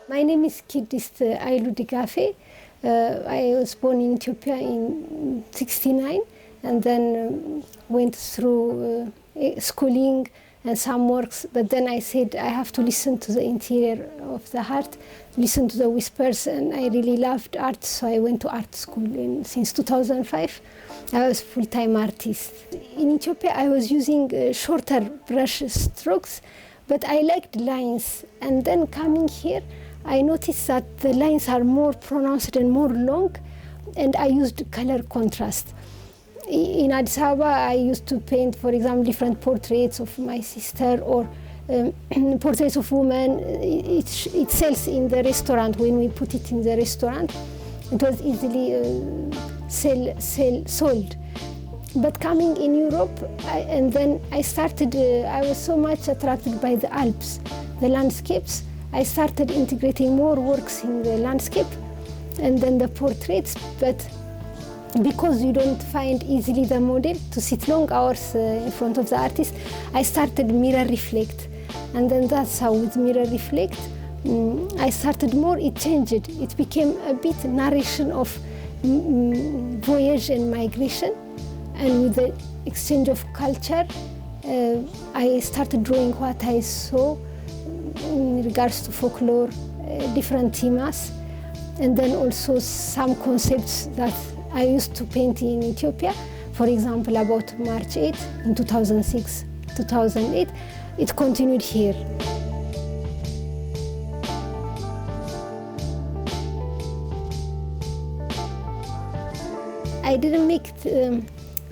My name is Kidist Hailu Degaffe. I was born in Ethiopia in '69 and then went through schooling and some works, but then I said I have to listen to the interior of the heart, listen to the whispers, and I really loved art, so I went to art school since 2005. I was full-time artist. In Ethiopia I was using shorter brush strokes, but I liked lines, and then coming here I noticed that the lines are more pronounced and more long, and I used color contrast. In Addis Ababa, I used to paint, for example, different portraits of my sister or portraits of women. It sells in the restaurant. When we put it in the restaurant, it was easily sold. But coming in Europe, and then I started, I was so much attracted by the Alps, the landscapes. I started integrating more works in the landscape and then the portraits, but because you don't find easily the model to sit long hours in front of the artist, I started mirror reflect. And then that's how with mirror reflect, I started more, it changed. It became a bit narration of voyage and migration. And with the exchange of culture, I started drawing what I saw in regards to folklore, different themes, and then also some concepts that I used to paint in Ethiopia. For example, about March 8 in 2006, 2008, it continued here. I didn't make it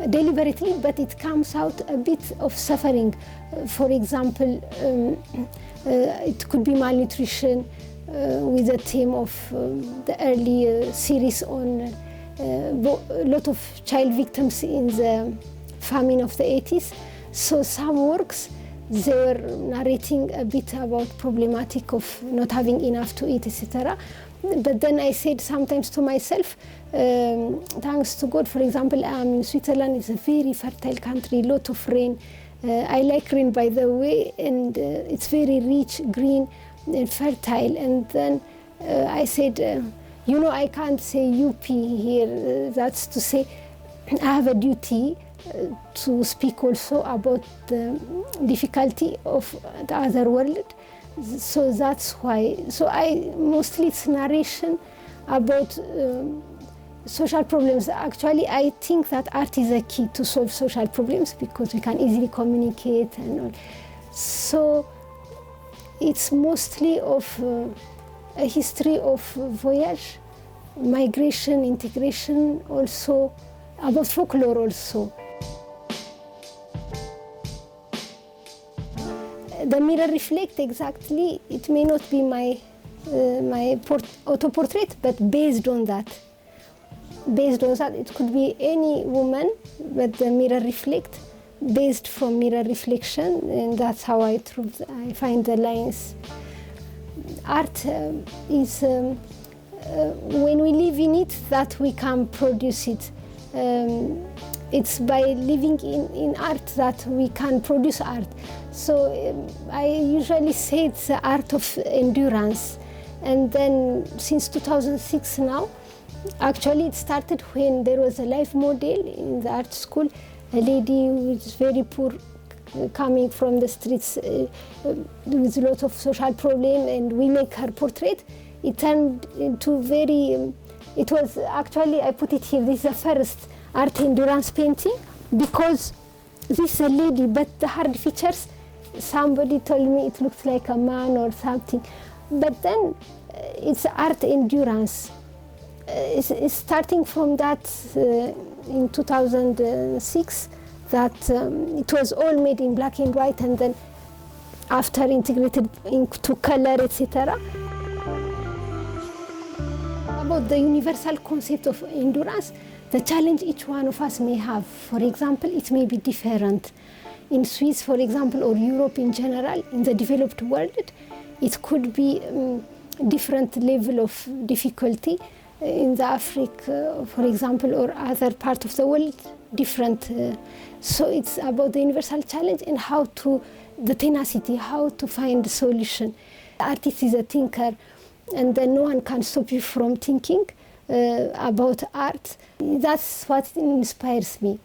deliberately, but it comes out a bit of suffering. For example, it could be malnutrition with the theme of the early series on a lot of child victims in the famine of the 80s. So some works, they were narrating a bit about problematic of not having enough to eat, etc. But then I said sometimes to myself, thanks to God, for example, I'm in Switzerland. It's a very fertile country, lot of rain. I like rain, by the way, and it's very rich, green, and fertile. And then I said, you know, I can't say UP here. That's to say, I have a duty to speak also about the difficulty of the other world. So that's why. So mostly it's narration about social problems. Actually, I think that art is a key to solve social problems because we can easily communicate and all. So it's mostly of a history of voyage, migration, integration, also about folklore also. The mirror reflect exactly, it may not be my auto-portrait, but based on that. Based on that, it could be any woman, but the mirror reflect, based from mirror reflection, and that's how I find the lines. Art is, when we live in it, that we can produce it. It's by living in art that we can produce art. So I usually say it's the art of endurance. And then since 2006 now, actually it started when there was a live model in the art school, a lady who is very poor, coming from the streets with a lot of social problem, and we make her portrait. It turned into very, it was actually, I put it here, this is the first art endurance painting, because this is a lady, but the hard features, somebody told me it looks like a man or something. But then it's art endurance. It's starting from that in 2006, that it was all made in black and white, and then after integrated into color, etc. About the universal concept of endurance, the challenge each one of us may have. For example, it may be different. In Swiss, for example, or Europe in general, in the developed world, it could be different level of difficulty. In the Africa, for example, or other part of the world, different. So it's about the universal challenge and how to, the tenacity, how to find a solution. The artist is a thinker. and then no one can stop you from thinking about art. That's what inspires me.